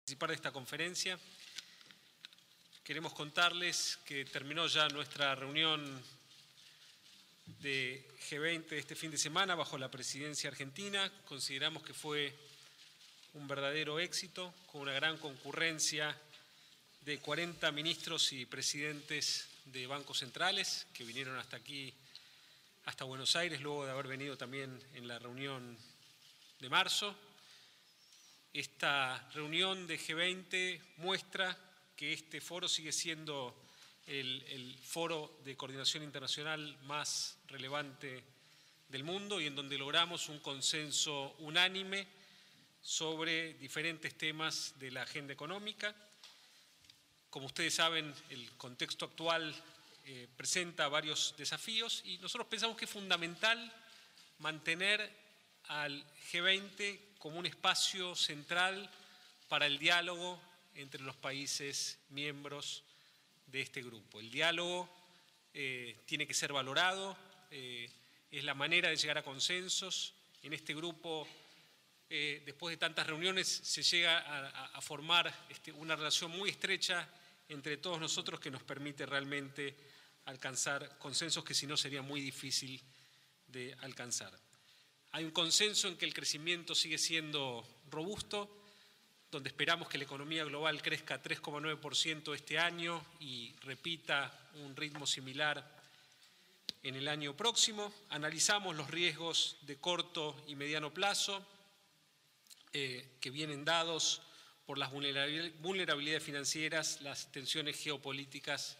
Participar de esta conferencia. Queremos contarles que terminó ya nuestra reunión de G20 este fin de semana bajo la presidencia argentina. Consideramos que fue un verdadero éxito, con una gran concurrencia de 40 ministros y presidentes de bancos centrales que vinieron hasta aquí, hasta Buenos Aires, luego de haber venido también en la reunión de marzo. Esta reunión de G20 muestra que este foro sigue siendo el foro de coordinación internacional más relevante del mundo y en donde logramos un consenso unánime sobre diferentes temas de la agenda económica. Como ustedes saben, el contexto actual presenta varios desafíos y nosotros pensamos que es fundamental mantener al G20 como un espacio central para el diálogo entre los países miembros de este grupo. El diálogo tiene que ser valorado, es la manera de llegar a consensos. En este grupo, después de tantas reuniones, se llega a formar una relación muy estrecha entre todos nosotros que nos permite realmente alcanzar consensos que si no sería muy difícil de alcanzar. Hay un consenso en que el crecimiento sigue siendo robusto, donde esperamos que la economía global crezca 3,9% este año y repita un ritmo similar en el año próximo. Analizamos los riesgos de corto y mediano plazo que vienen dados por las vulnerabilidades financieras, las tensiones geopolíticas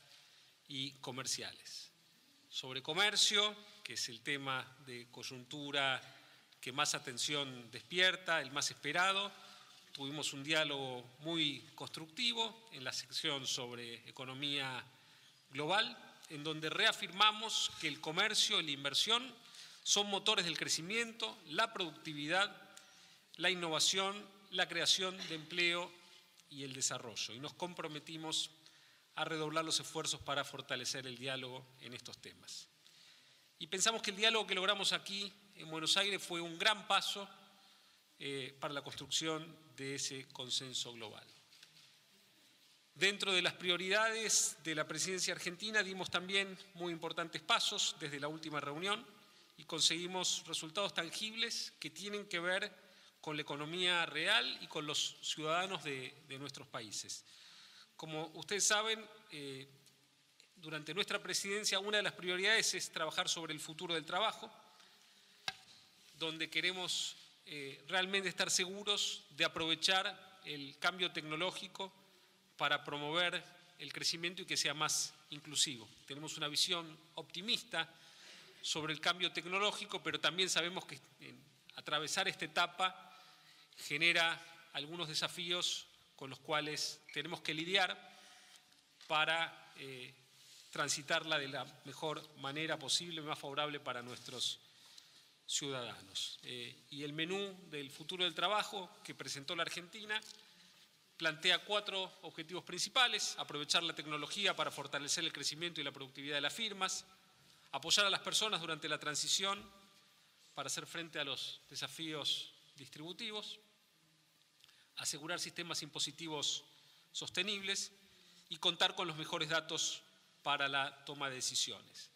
y comerciales. Sobre comercio, que es el tema de coyuntura que más atención despierta, el más esperado. Tuvimos un diálogo muy constructivo en la sección sobre economía global, en donde reafirmamos que el comercio y la inversión son motores del crecimiento, la productividad, la innovación, la creación de empleo y el desarrollo. Y nos comprometimos a redoblar los esfuerzos para fortalecer el diálogo en estos temas. Y pensamos que el diálogo que logramos aquí en Buenos Aires fue un gran paso para la construcción de ese consenso global. Dentro de las prioridades de la presidencia argentina dimos también muy importantes pasos desde la última reunión y conseguimos resultados tangibles que tienen que ver con la economía real y con los ciudadanos de nuestros países. Como ustedes saben, durante nuestra presidencia una de las prioridades es trabajar sobre el futuro del trabajo, donde queremos realmente estar seguros de aprovechar el cambio tecnológico para promover el crecimiento y que sea más inclusivo. Tenemos una visión optimista sobre el cambio tecnológico, pero también sabemos que atravesar esta etapa genera algunos desafíos con los cuales tenemos que lidiar para transitarla de la mejor manera posible, más favorable para nuestros ciudadanos. Y el menú del futuro del trabajo que presentó la Argentina plantea 4 objetivos principales: aprovechar la tecnología para fortalecer el crecimiento y la productividad de las firmas, apoyar a las personas durante la transición para hacer frente a los desafíos distributivos, asegurar sistemas impositivos sostenibles y contar con los mejores datos para la toma de decisiones.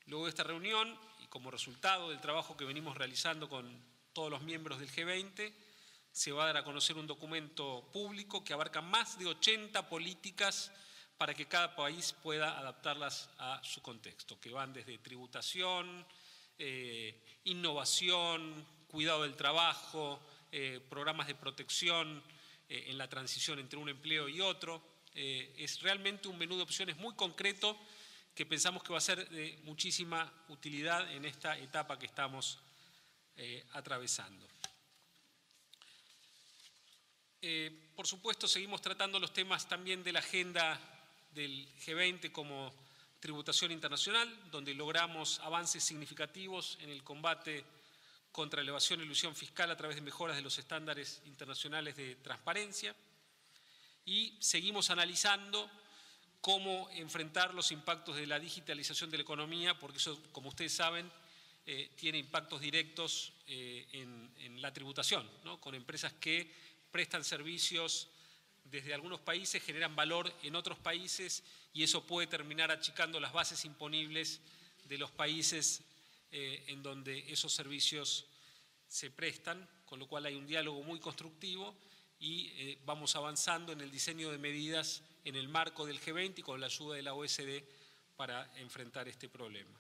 Luego de esta reunión, y como resultado del trabajo que venimos realizando con todos los miembros del G20, se va a dar a conocer un documento público que abarca más de 80 políticas para que cada país pueda adaptarlas a su contexto, que van desde tributación, innovación, cuidado del trabajo, programas de protección en la transición entre un empleo y otro. Es realmente un menú de opciones muy concreto que pensamos que va a ser de muchísima utilidad en esta etapa que estamos atravesando. Por supuesto, seguimos tratando los temas también de la agenda del G20 como tributación internacional, donde logramos avances significativos en el combate contra la evasión y elusión fiscal a través de mejoras de los estándares internacionales de transparencia. Y seguimos analizando cómo enfrentar los impactos de la digitalización de la economía, porque eso, como ustedes saben, tiene impactos directos en la tributación, ¿no? Con empresas que prestan servicios desde algunos países generan valor en otros países y eso puede terminar achicando las bases imponibles de los países en donde esos servicios se prestan, con lo cual hay un diálogo muy constructivo y vamos avanzando en el diseño de medidas en el marco del G20 y con la ayuda de la OECD para enfrentar este problema.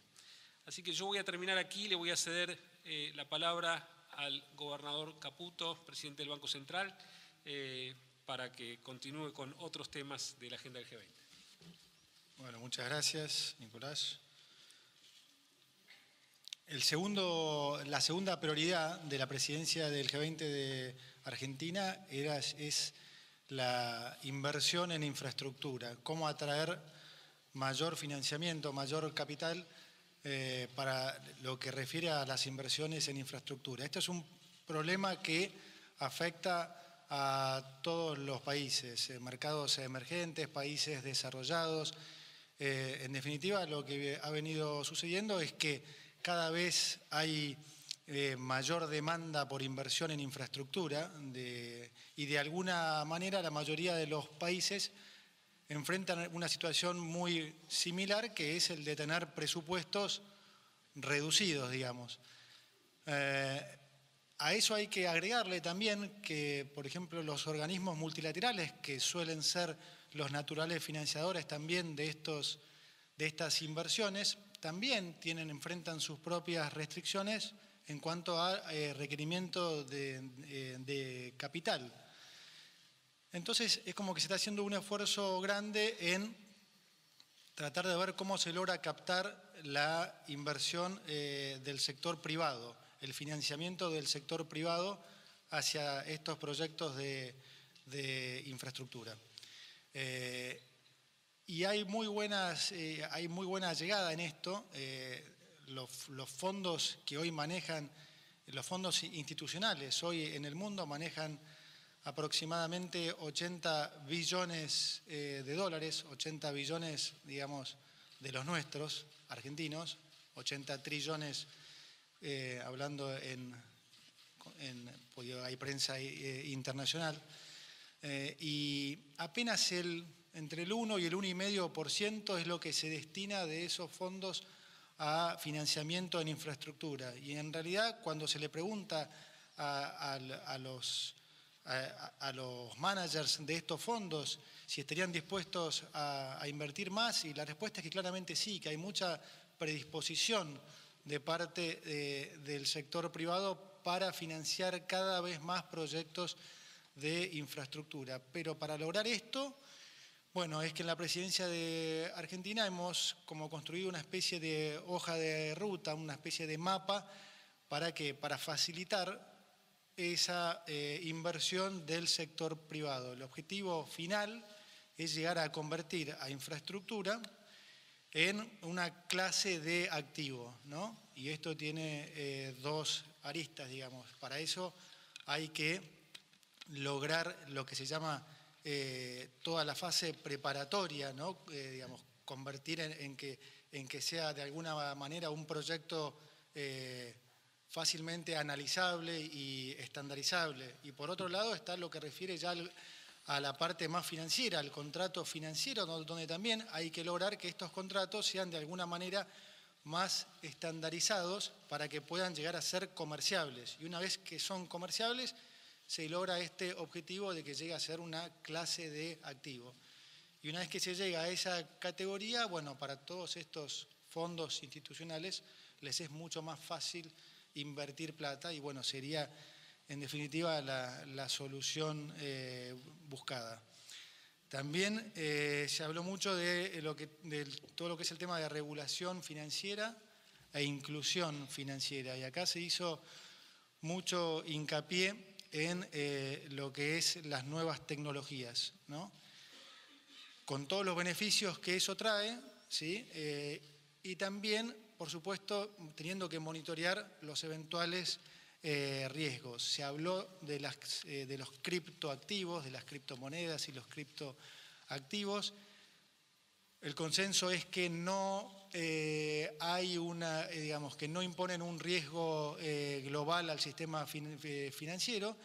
Así que yo voy a terminar aquí, le voy a ceder la palabra al gobernador Caputo, presidente del Banco Central, para que continúe con otros temas de la agenda del G20. Bueno, muchas gracias, Nicolás. La segunda prioridad de la presidencia del G20 de Argentina es la inversión en infraestructura, cómo atraer mayor financiamiento, mayor capital para lo que refiere a las inversiones en infraestructura. Esto es un problema que afecta a todos los países, mercados emergentes, países desarrollados. En definitiva, lo que ha venido sucediendo es que cada vez hay mayor demanda por inversión en infraestructura y de alguna manera la mayoría de los países enfrentan una situación muy similar, que es el de tener presupuestos reducidos, digamos. A eso hay que agregarle también que, por ejemplo, los organismos multilaterales, que suelen ser los naturales financiadores también de estas inversiones, también enfrentan sus propias restricciones en cuanto a requerimiento de capital. Entonces es como que se está haciendo un esfuerzo grande en tratar de ver cómo se logra captar la inversión del sector privado, el financiamiento del sector privado hacia estos proyectos de infraestructura. Y hay muy buena llegada en esto. Los fondos que hoy manejan, los fondos institucionales hoy en el mundo manejan aproximadamente 80 billones de dólares, 80 billones, digamos, de los nuestros, argentinos, 80 trillones, hablando porque hay prensa internacional, y apenas entre el 1 y el 1,5% es lo que se destina de esos fondos a financiamiento en infraestructura. Y en realidad, cuando se le pregunta a los managers de estos fondos si estarían dispuestos a invertir más, y la respuesta es que claramente sí, que hay mucha predisposición de parte del sector privado para financiar cada vez más proyectos de infraestructura. Pero para lograr esto, bueno, es que en la presidencia de Argentina hemos como construido una especie de hoja de ruta, una especie de mapa para facilitar esa inversión del sector privado. El objetivo final es llegar a convertir a infraestructura en una clase de activo, ¿no? Y esto tiene dos aristas, digamos. Para eso hay que lograr lo que se llama toda la fase preparatoria, ¿no? Digamos, convertir en que sea de alguna manera un proyecto fácilmente analizable y estandarizable. Y por otro lado está lo que refiere ya a la parte más financiera, al contrato financiero, donde también hay que lograr que estos contratos sean de alguna manera más estandarizados para que puedan llegar a ser comerciables. Y una vez que son comerciables, se logra este objetivo de que llegue a ser una clase de activo. Y una vez que se llega a esa categoría, bueno, para todos estos fondos institucionales les es mucho más fácil invertir plata y, bueno, sería en definitiva la solución buscada. También se habló mucho de todo lo que es el tema de regulación financiera e inclusión financiera, y acá se hizo mucho hincapié en lo que es las nuevas tecnologías, ¿no? Con todos los beneficios que eso trae, ¿sí? Y también, por supuesto, teniendo que monitorear los eventuales riesgos. Se habló de los criptoactivos, de las criptomonedas y los criptoactivos. El consenso es que no digamos, que no imponen un riesgo global al sistema financiero,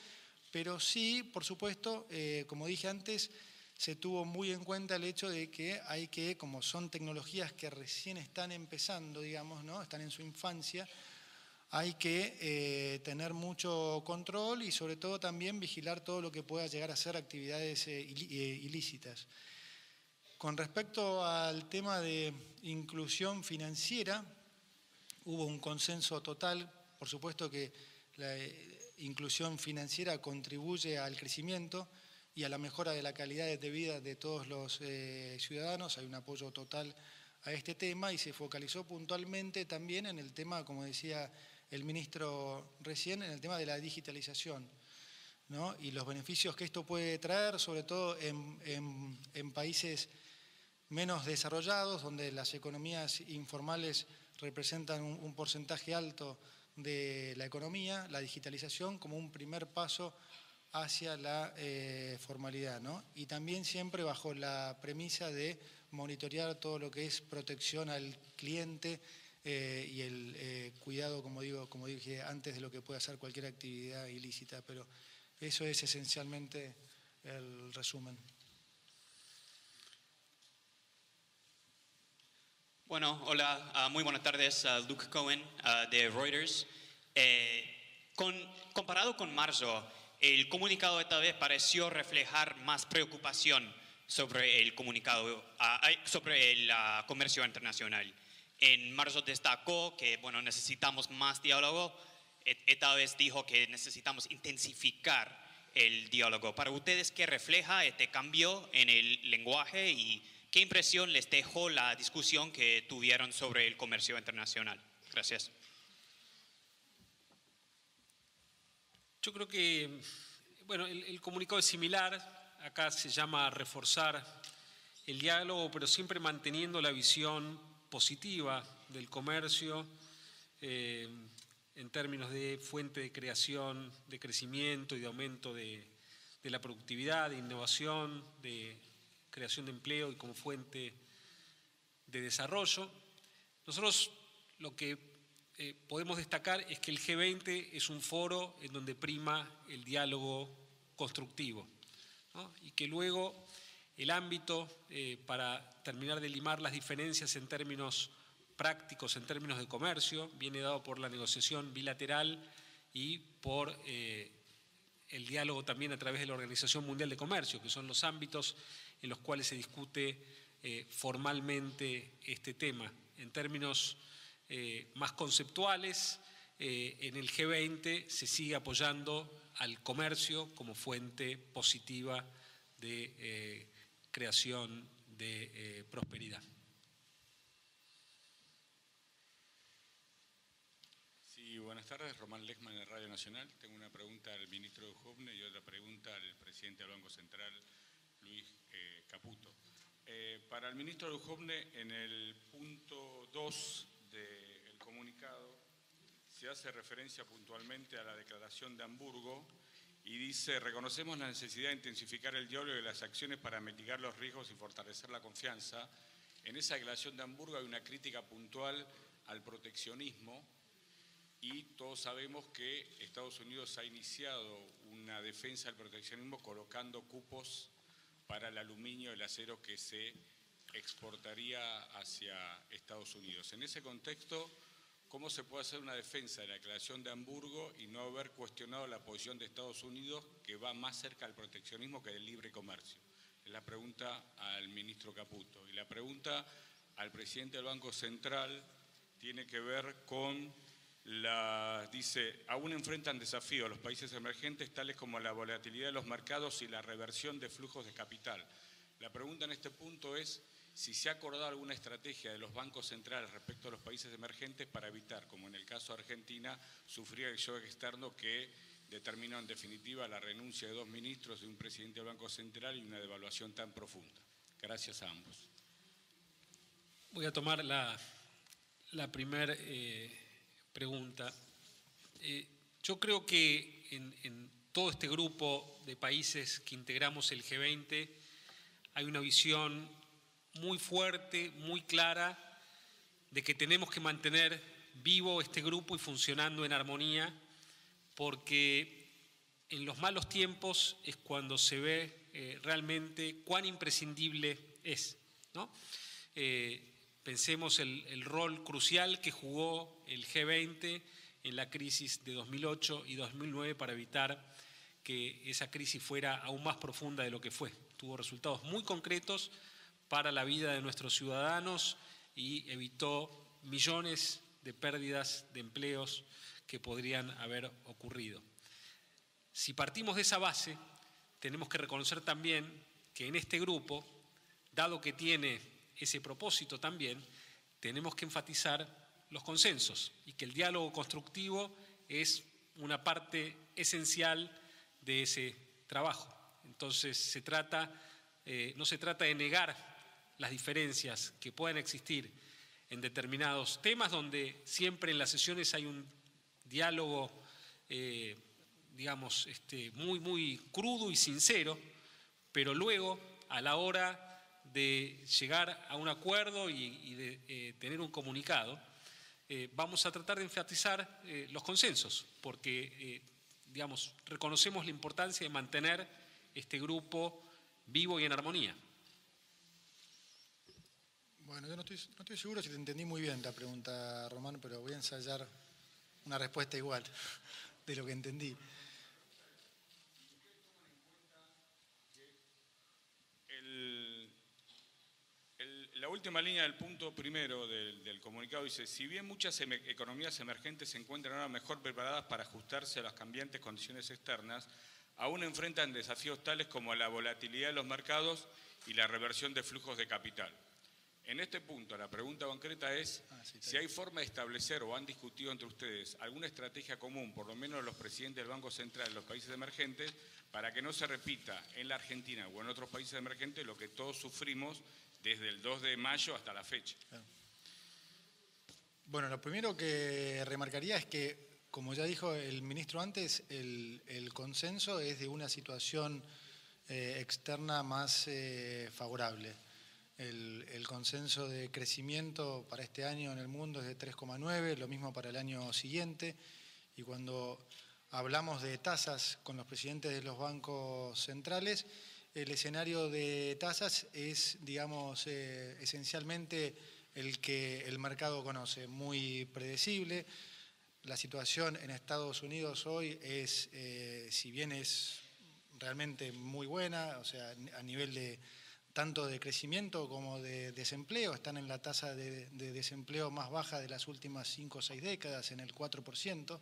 Pero sí, por supuesto, como dije antes, se tuvo muy en cuenta el hecho de que hay que, como son tecnologías que recién están empezando, digamos, ¿no? Están en su infancia, hay que tener mucho control y sobre todo también vigilar todo lo que pueda llegar a ser actividades ilícitas. Con respecto al tema de inclusión financiera, hubo un consenso total. Por supuesto que la inclusión financiera contribuye al crecimiento y a la mejora de la calidad de vida de todos los ciudadanos. Hay un apoyo total a este tema y se focalizó puntualmente también en el tema, como decía el ministro recién, en el tema de la digitalización, ¿no? Y los beneficios que esto puede traer, sobre todo en países menos desarrollados, donde las economías informales representan un porcentaje alto de la economía, la digitalización como un primer paso hacia la formalidad, ¿no? Y también siempre bajo la premisa de monitorear todo lo que es protección al cliente y el cuidado, como dije antes, de lo que puede hacer cualquier actividad ilícita, pero eso es esencialmente el resumen. Bueno, hola, muy buenas tardes, Luke Cohen de Reuters. Comparado con marzo, el comunicado esta vez pareció reflejar más preocupación sobre el comunicado, sobre el comercio internacional. En marzo destacó que, bueno, necesitamos más diálogo. Esta vez dijo que necesitamos intensificar el diálogo. Para ustedes, ¿qué refleja este cambio en el lenguaje y qué impresión les dejó la discusión que tuvieron sobre el comercio internacional? Gracias. Yo creo que, bueno, el comunicado es similar. Acá se llama reforzar el diálogo, pero siempre manteniendo la visión positiva del comercio en términos de fuente de creación, de crecimiento y de aumento de la productividad, de innovación, de creación de empleo y como fuente de desarrollo. Nosotros lo que podemos destacar es que el G20 es un foro en donde prima el diálogo constructivo, ¿no? Y que luego el ámbito para terminar de limar las diferencias en términos prácticos, en términos de comercio, viene dado por la negociación bilateral y por el diálogo también a través de la Organización Mundial de Comercio, que son los ámbitos en los cuales se discute formalmente este tema. En términos más conceptuales, en el G20 se sigue apoyando al comercio como fuente positiva de creación de prosperidad. Sí, buenas tardes. Román Lechman de Radio Nacional. Tengo una pregunta al ministro Duhovne y otra pregunta al presidente del Banco Central, Luis Caputo. Para el ministro Duhovne, en el punto 2 del comunicado se hace referencia puntualmente a la declaración de Hamburgo y dice: reconocemos la necesidad de intensificar el diálogo y las acciones para mitigar los riesgos y fortalecer la confianza. En esa declaración de Hamburgo hay una crítica puntual al proteccionismo y todos sabemos que Estados Unidos ha iniciado una defensa del proteccionismo colocando cupos para el aluminio y el acero que se exportaría hacia Estados Unidos. En ese contexto, ¿cómo se puede hacer una defensa de la declaración de Hamburgo y no haber cuestionado la posición de Estados Unidos, que va más cerca del proteccionismo que del libre comercio? Es la pregunta al ministro Caputo. Y la pregunta al presidente del Banco Central tiene que ver con dice, aún enfrentan desafíos los países emergentes tales como la volatilidad de los mercados y la reversión de flujos de capital. La pregunta en este punto es si se ha acordado alguna estrategia de los bancos centrales respecto a los países emergentes para evitar, como en el caso de Argentina, sufrir el shock externo que determinó en definitiva la renuncia de 2 ministros, de un presidente del Banco Central y una devaluación tan profunda. Gracias a ambos. Voy a tomar la primera pregunta. Yo creo que en todo este grupo de países que integramos el G20 hay una visión muy fuerte, muy clara, de que tenemos que mantener vivo este grupo y funcionando en armonía, porque en los malos tiempos es cuando se ve realmente cuán imprescindible es, ¿no? Pensemos el rol crucial que jugó el G20 en la crisis de 2008 y 2009 para evitar que esa crisis fuera aún más profunda de lo que fue. Tuvo resultados muy concretos para la vida de nuestros ciudadanos y evitó millones de pérdidas de empleos que podrían haber ocurrido. Si partimos de esa base, tenemos que reconocer también que en este grupo, dado que tiene ese propósito también, tenemos que enfatizar los consensos y que el diálogo constructivo es una parte esencial de ese trabajo. Entonces no se trata de negar las diferencias que puedan existir en determinados temas, donde siempre en las sesiones hay un diálogo, digamos, muy crudo y sincero, pero luego, a la hora de llegar a un acuerdo y de tener un comunicado, vamos a tratar de enfatizar los consensos, porque digamos, reconocemos la importancia de mantener este grupo vivo y en armonía. Bueno, yo no estoy seguro si te entendí muy bien la pregunta, Román, pero voy a ensayar una respuesta igual de lo que entendí. La última línea del punto primero del comunicado dice: si bien muchas economías emergentes se encuentran ahora mejor preparadas para ajustarse a las cambiantes condiciones externas, aún enfrentan desafíos tales como la volatilidad de los mercados y la reversión de flujos de capital. En este punto, la pregunta concreta es si hay forma de establecer o han discutido entre ustedes alguna estrategia común, por lo menos los presidentes del Banco Central de los países emergentes, para que no se repita en la Argentina o en otros países emergentes lo que todos sufrimos desde el 2 de mayo hasta la fecha. Bueno, lo primero que remarcaría es que, como ya dijo el ministro antes, el consenso es de una situación externa más favorable. El consenso de crecimiento para este año en el mundo es de 3,9, lo mismo para el año siguiente. Y cuando hablamos de tasas con los presidentes de los bancos centrales, el escenario de tasas es, digamos, esencialmente el que el mercado conoce, muy predecible. La situación en Estados Unidos hoy es, si bien es realmente muy buena, o sea, a nivel de tanto de crecimiento como de desempleo, están en la tasa de desempleo más baja de las últimas 5 o 6 décadas, en el 4%.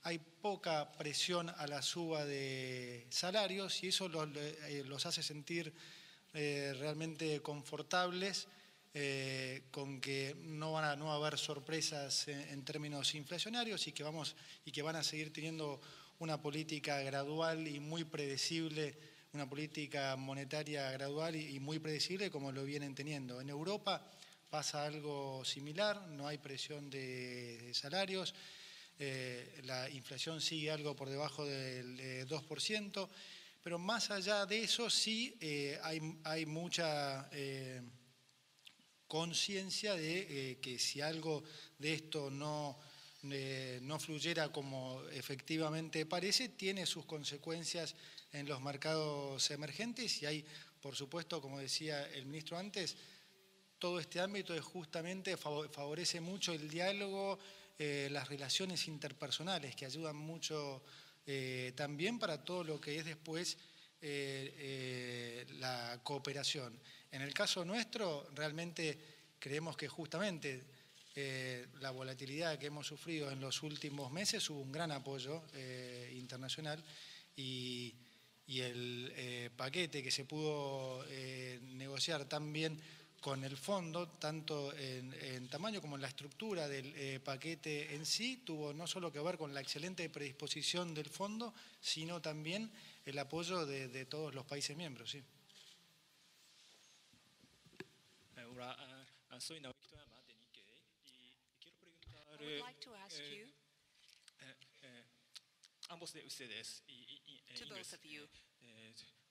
Hay poca presión a la suba de salarios y eso los hace sentir realmente confortables con que no va a haber sorpresas en términos inflacionarios y que van a seguir teniendo una política gradual y muy predecible, una política monetaria gradual y muy predecible como lo vienen teniendo. En Europa pasa algo similar, no hay presión de salarios, la inflación sigue algo por debajo del 2%, pero más allá de eso sí hay mucha conciencia de que si algo de esto no fluyera como efectivamente parece, tiene sus consecuencias en los mercados emergentes y hay, por supuesto, como decía el ministro antes, todo este ámbito justamente favorece mucho el diálogo, las relaciones interpersonales que ayudan mucho también para todo lo que es después la cooperación. En el caso nuestro, realmente creemos que justamente la volatilidad que hemos sufrido en los últimos meses hubo un gran apoyo internacional y el paquete que se pudo negociar también con el fondo, tanto en tamaño como en la estructura del paquete en sí, tuvo no solo que ver con la excelente predisposición del fondo, sino también el apoyo de todos los países miembros. Sí. Soy Naoki Toyama de Nikkei y quiero preguntar ambos de ustedes To both of you.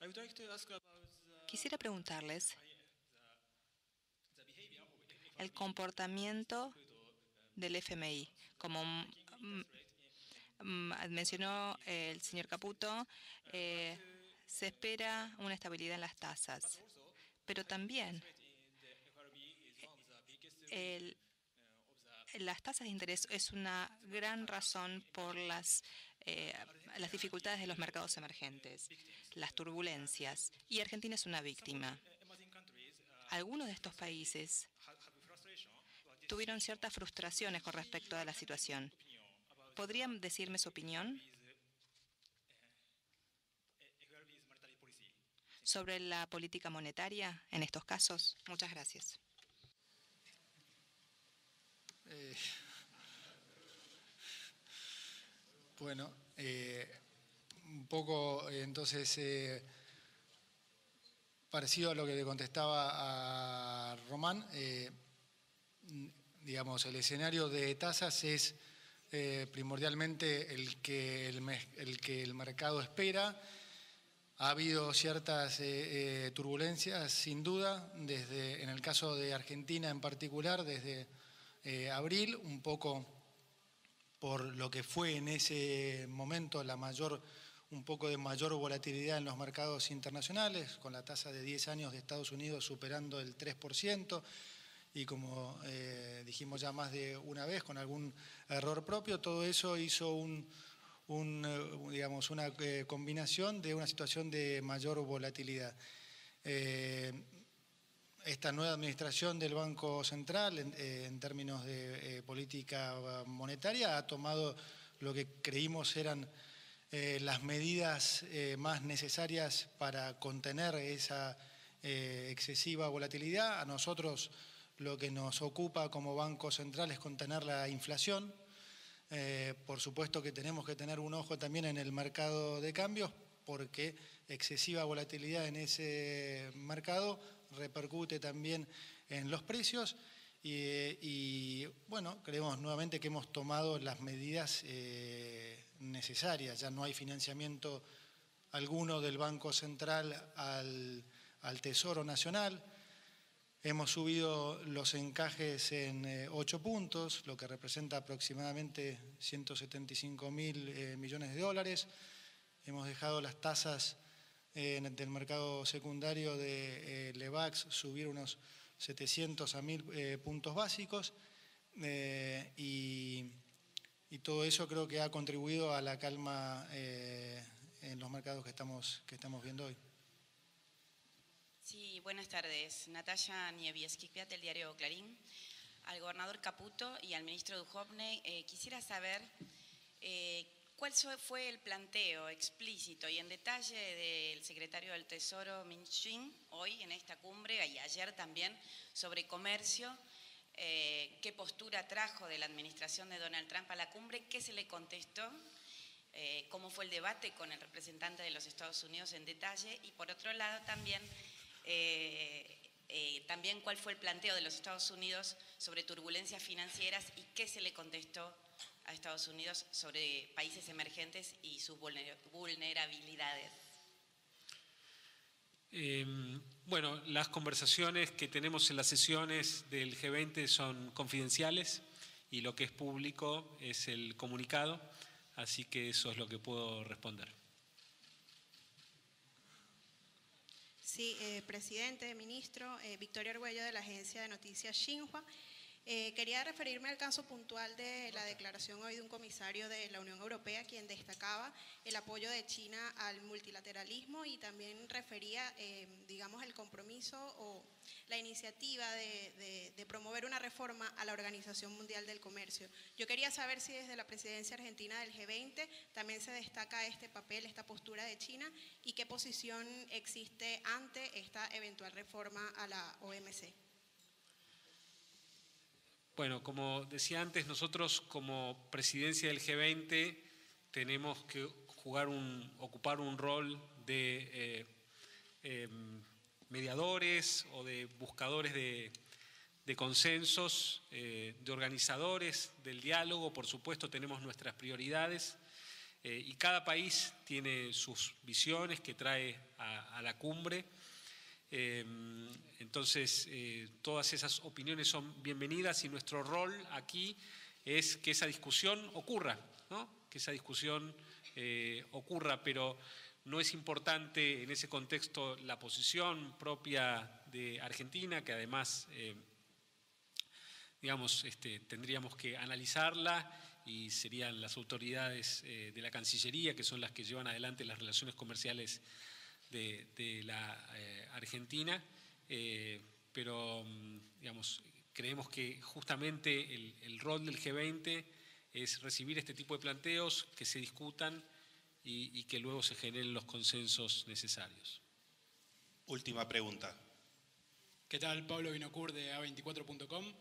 I would like to ask about Quisiera preguntarles el comportamiento del FMI como mencionó el señor Caputo, se espera una estabilidad en las tasas, pero también las tasas de interés es una gran razón por las dificultades de los mercados emergentes, las turbulencias, y Argentina es una víctima. Algunos de estos países tuvieron ciertas frustraciones con respecto a la situación. ¿Podrían decirme su opinión sobre la política monetaria en estos casos? Muchas gracias. Bueno, un poco entonces parecido a lo que le contestaba a Román, digamos, el escenario de tasas es primordialmente el que el mercado espera. Ha habido ciertas turbulencias, sin duda, en el caso de Argentina en particular, desde abril, un poco por lo que fue en ese momento un poco de mayor volatilidad en los mercados internacionales, con la tasa de 10 años de Estados Unidos superando el 3%, y como dijimos ya más de una vez, con algún error propio, todo eso hizo una combinación de una situación de mayor volatilidad. Esta nueva administración del Banco Central, en términos de política monetaria, ha tomado lo que creímos eran las medidas más necesarias para contener esa excesiva volatilidad. A nosotros lo que nos ocupa como Banco Central es contener la inflación. Por supuesto que tenemos que tener un ojo también en el mercado de cambios, porque excesiva volatilidad en ese mercado repercute también en los precios y bueno, creemos nuevamente que hemos tomado las medidas necesarias. Ya no hay financiamiento alguno del Banco Central al Tesoro Nacional. Hemos subido los encajes en 8 puntos, lo que representa aproximadamente 175.000 millones de dólares. Hemos dejado las tasas del mercado secundario de Lebacs subir unos 700 a 1.000 puntos básicos y todo eso creo que ha contribuido a la calma en los mercados que estamos viendo hoy. Sí, buenas tardes. Natalia Nievieski-Kviat, del diario Clarín. Al gobernador Caputo y al ministro Duhovne, quisiera saber cuál fue el planteo explícito y en detalle del secretario del Tesoro Mnuchin hoy en esta cumbre y ayer también sobre comercio. ¿Qué postura trajo de la administración de Donald Trump a la cumbre? ¿Qué se le contestó? ¿Cómo fue el debate con el representante de los Estados Unidos en detalle? Y por otro lado también cuál fue el planteo de los Estados Unidos sobre turbulencias financieras y qué se le contestó a Estados Unidos sobre países emergentes y sus vulnerabilidades. Bueno, las conversaciones que tenemos en las sesiones del G20 son confidenciales y lo que es público es el comunicado, así que eso es lo que puedo responder. Sí, presidente, ministro, Victoria Arguello de la agencia de noticias Xinhua. Quería referirme al caso puntual de la declaración hoy de un comisario de la Unión Europea, quien destacaba el apoyo de China al multilateralismo y también refería, digamos, el compromiso o la iniciativa de promover una reforma a la Organización Mundial del Comercio. Yo quería saber si desde la presidencia argentina del G20 también se destaca este papel, esta postura de China y qué posición existe ante esta eventual reforma a la OMC. Bueno, como decía antes, nosotros como presidencia del G20 tenemos que ocupar un rol de mediadores o de buscadores de consensos, de organizadores del diálogo. Por supuesto, tenemos nuestras prioridades y cada país tiene sus visiones que trae a la cumbre. Entonces, todas esas opiniones son bienvenidas y nuestro rol aquí es que esa discusión ocurra, ¿no? que esa discusión ocurra, pero no es importante en ese contexto la posición propia de Argentina, que además, digamos, tendríamos que analizarla y serían las autoridades de la Cancillería, que son las que llevan adelante las relaciones comerciales de la Argentina, pero, digamos, creemos que justamente el rol del G20 es recibir este tipo de planteos, que se discutan y que luego se generen los consensos necesarios. Última pregunta. ¿Qué tal? Pablo Vinocur de A24.com.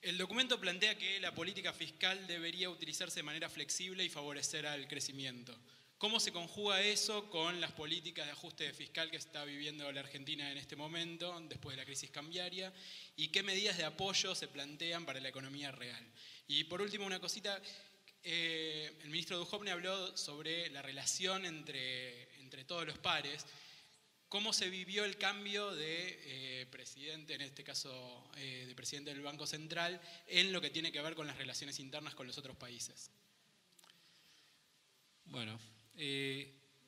El documento plantea que la política fiscal debería utilizarse de manera flexible y favorecer al crecimiento. ¿Cómo se conjuga eso con las políticas de ajuste fiscal que está viviendo la Argentina en este momento, después de la crisis cambiaria? ¿Y qué medidas de apoyo se plantean para la economía real? Y por último, una cosita, el ministro Duhovne habló sobre la relación entre todos los pares. ¿Cómo se vivió el cambio de presidente, en este caso de presidente del Banco Central, en lo que tiene que ver con las relaciones internas con los otros países? Bueno,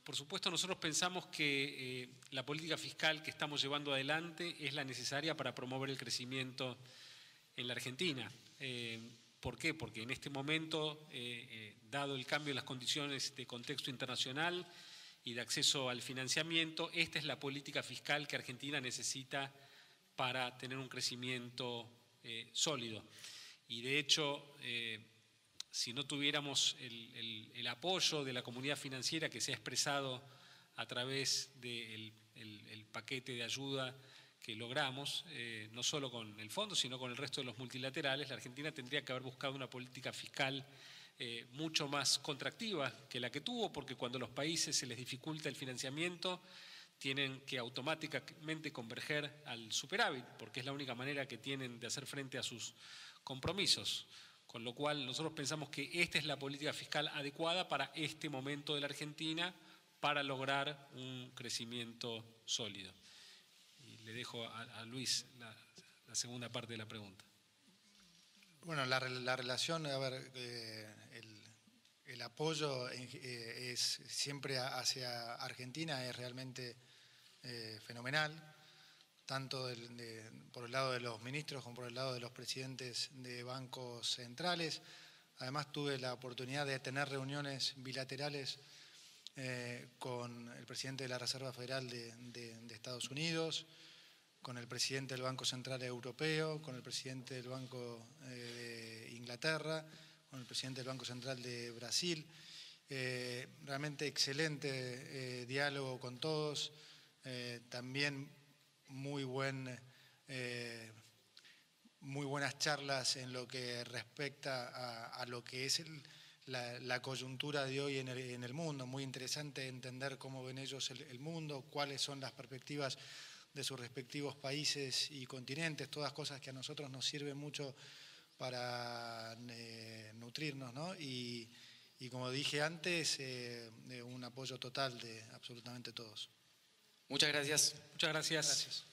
por supuesto nosotros pensamos que la política fiscal que estamos llevando adelante es la necesaria para promover el crecimiento en la Argentina. ¿Por qué? Porque en este momento, dado el cambio en las condiciones de contexto internacional y de acceso al financiamiento, esta es la política fiscal que Argentina necesita para tener un crecimiento sólido. Y de hecho, si no tuviéramos el apoyo de la comunidad financiera que se ha expresado a través del paquete de ayuda que logramos, no solo con el fondo, sino con el resto de los multilaterales, la Argentina tendría que haber buscado una política fiscal mucho más contractiva que la que tuvo, porque cuando a los países se les dificulta el financiamiento, tienen que automáticamente converger al superávit, porque es la única manera que tienen de hacer frente a sus compromisos. Con lo cual nosotros pensamos que esta es la política fiscal adecuada para este momento de la Argentina para lograr un crecimiento sólido. Y le dejo a Luis la segunda parte de la pregunta. Bueno, la relación, a ver, el apoyo es siempre hacia Argentina es realmente fenomenal, tanto por el lado de los ministros como por el lado de los presidentes de bancos centrales. Además tuve la oportunidad de tener reuniones bilaterales con el presidente de la Reserva Federal de Estados Unidos, con el presidente del Banco Central Europeo, con el presidente del Banco de Inglaterra, con el presidente del Banco Central de Brasil. Realmente excelente diálogo con todos, también muy buenas charlas en lo que respecta a lo que es la coyuntura de hoy en el mundo. Muy interesante entender cómo ven ellos el mundo, cuáles son las perspectivas de sus respectivos países y continentes, todas cosas que a nosotros nos sirven mucho para nutrirnos, ¿no? Y como dije antes, un apoyo total de absolutamente todos. Muchas gracias. Muchas gracias. Gracias.